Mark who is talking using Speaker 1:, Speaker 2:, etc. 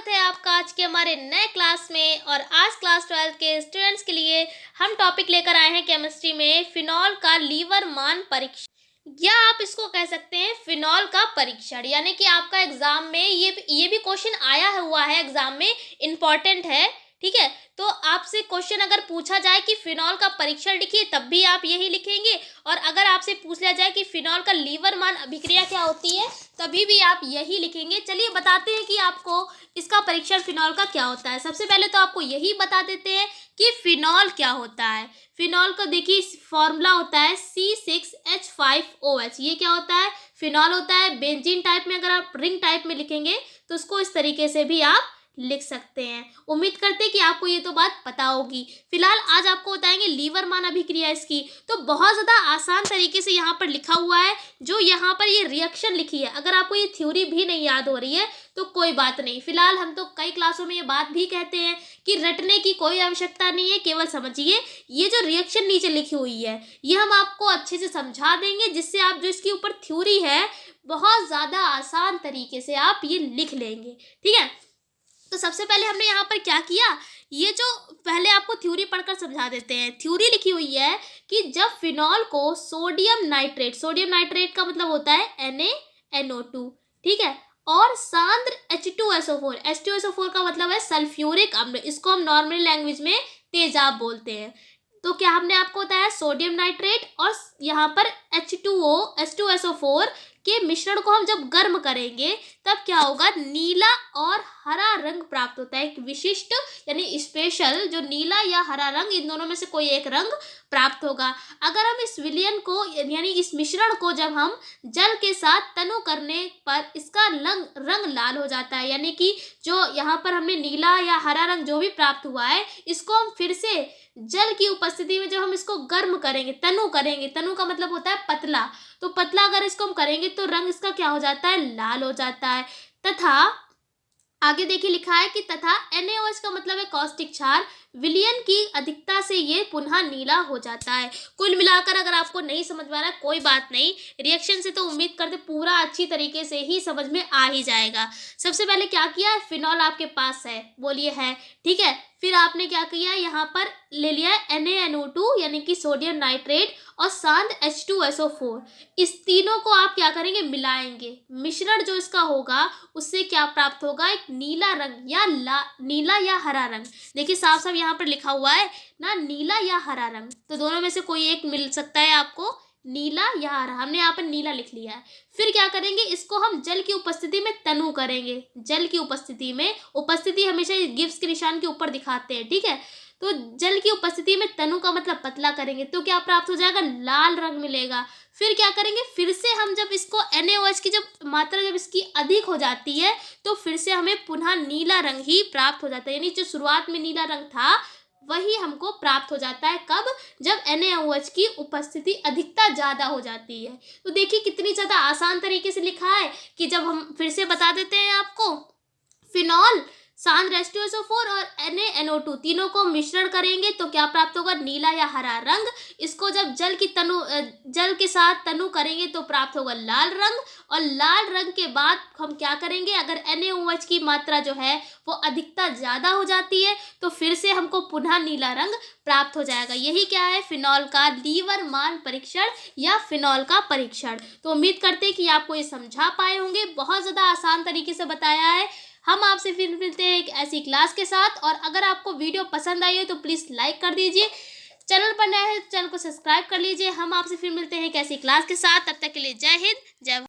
Speaker 1: स्वागत है आपका आज के हमारे नए क्लास में। और आज क्लास 12 के स्टूडेंट्स के लिए हम टॉपिक लेकर आए हैं केमिस्ट्री में फिनॉल का लीवर मान परीक्षण, या आप इसको कह सकते हैं फिनॉल का परीक्षण। यानी कि आपका एग्जाम में ये भी क्वेश्चन आया हुआ है, एग्जाम में इम्पॉर्टेंट है। ठीक है, तो आपसे क्वेश्चन अगर पूछा जाए कि फिनॉल का परीक्षण लिखिए, तब भी आप यही लिखेंगे। और अगर आपसे पूछ लिया जाए कि फिनॉल का लीवर मान अभिक्रिया क्या होती है, तभी भी आप यही लिखेंगे। चलिए बताते हैं कि आपको इसका परीक्षण फिनॉल का क्या होता है। सबसे पहले तो आपको यही बता देते हैं कि फिनॉल क्या होता है। फिनॉल का देखिए फॉर्मूला होता है C6H5OH। ये क्या होता है? फिनॉल होता है। बेंजीन टाइप में अगर आप रिंग टाइप में लिखेंगे तो उसको इस तरीके से भी आप लिख सकते हैं। उम्मीद करते हैं कि आपको ये तो बात पता होगी। फिलहाल आज आपको बताएंगे लीवर मान अभिक्रिया इसकी। तो बहुत ज़्यादा आसान तरीके से यहाँ पर लिखा हुआ है, जो यहाँ पर ये रिएक्शन लिखी है। अगर आपको ये थ्योरी भी नहीं याद हो रही है तो कोई बात नहीं। फिलहाल हम तो कई क्लासों में ये बात भी कहते हैं कि रटने की कोई आवश्यकता नहीं है, केवल समझिए। ये जो रिएक्शन नीचे लिखी हुई है ये हम आपको अच्छे से समझा देंगे, जिससे आप जो इसके ऊपर थ्योरी है बहुत ज़्यादा आसान तरीके से आप ये लिख लेंगे। ठीक है, तो सबसे पहले हमने यहाँ पर क्या किया, ये जो पहले आपको थ्योरी पढ़कर समझा देते हैं। थ्योरी लिखी हुई है कि जब फिनॉल को सोडियम नाइट्रेट का मतलब होता है NaNO2, ठीक है, और सांद्र H2SO4 का मतलब है सल्फ्यूरिक अम्ल, इसको हम नॉर्मल लैंग्वेज में तेजाब बोलते हैं। तो क्या हमने आपको बताया, सोडियम नाइट्रेट और यहाँ पर H2SO4 के मिश्रण को हम जब गर्म करेंगे तब क्या होगा, नीला और हरा रंग प्राप्त होता है। एक विशिष्ट यानी स्पेशल जो नीला या हरा रंग, इन दोनों में से कोई एक रंग प्राप्त होगा। अगर हम इस विलयन को यानी इस मिश्रण को जब हम जल के साथ तनु करने पर इसका रंग लाल हो जाता है। यानी कि जो यहाँ पर हमने नीला या हरा रंग जो भी प्राप्त हुआ है, इसको हम फिर से जल की उपस्थिति में जब हम इसको गर्म करेंगे, तनु का मतलब होता है पतला, तो पतला अगर इसको हम करेंगे तो रंग इसका क्या हो जाता है, लाल हो जाता है। तथा आगे देखिए लिखा है कि तथा NaOH का मतलब है कौस्टिक क्षार, विलयन की अधिकता से ये पुनः नीला हो जाता है। कुल मिलाकर अगर आपको नहीं समझ में आ रहा है कोई बात नहीं, रिएक्शन से तो उम्मीद करते पूरा अच्छी तरीके से ही समझ में आ ही जाएगा। सबसे पहले क्या किया है, फिनॉल आपके पास है, बोलिए है, ठीक है। फिर आपने क्या किया, यहाँ पर ले लिया है NaNO2 यानी कि सोडियम नाइट्रेट और सांद्र H2SO4। इस तीनों को आप क्या करेंगे, मिलाएंगे। मिश्रण जो इसका होगा उससे क्या प्राप्त होगा, एक नीला रंग या नीला या हरा रंग। देखिए साफ साफ यहाँ पर लिखा हुआ है ना, नीला या हरा रंग, तो दोनों में से कोई एक मिल सकता है आपको, नीला या हरा। हमने यहाँ पर नीला लिख लिया है। फिर क्या करेंगे, इसको हम जल की उपस्थिति में तनु करेंगे। जल की उपस्थिति में, उपस्थिति हमेशा गिब्स के निशान के ऊपर दिखाते हैं, ठीक है। तो जल की उपस्थिति में तनु का मतलब पतला करेंगे तो क्या प्राप्त हो जाएगा, लाल रंग मिलेगा। फिर क्या करेंगे, फिर से हम जब इसको NaOH की जब मात्रा जब इसकी अधिक हो जाती है तो फिर से हमें पुनः नीला रंग ही प्राप्त हो जाता है। यानी जो शुरुआत में नीला रंग था वही हमको प्राप्त हो जाता है। कब, जब NaOH की उपस्थिति अधिकता ज़्यादा हो जाती है। तो देखिए कितनी ज़्यादा आसान तरीके से लिखा है कि जब हम फिर से बता देते हैं आपको, फिनॉल सांद्र H2SO4 और NaNO2 तीनों को मिश्रण करेंगे तो क्या प्राप्त होगा, नीला या हरा रंग। इसको जब जल के साथ तनु करेंगे तो प्राप्त होगा लाल रंग। और लाल रंग के बाद हम क्या करेंगे, अगर NaOH की मात्रा जो है वो अधिकता ज़्यादा हो जाती है तो फिर से हमको पुनः नीला रंग प्राप्त हो जाएगा। यही क्या है, फिनॉल का लीवर मान परीक्षण या फिनॉल का परीक्षण। तो उम्मीद करते हैं कि आपको ये समझा पाए होंगे, बहुत ज़्यादा आसान तरीके से बताया है। हम आपसे फिर मिलते हैं एक ऐसी क्लास के साथ। और अगर आपको वीडियो पसंद आई हो तो प्लीज़ लाइक कर दीजिए, चैनल पर नया है तो चैनल को सब्सक्राइब कर लीजिए। हम आपसे फिर मिलते हैं एक ऐसी क्लास के साथ, तब तक के लिए जय हिंद जय भारत।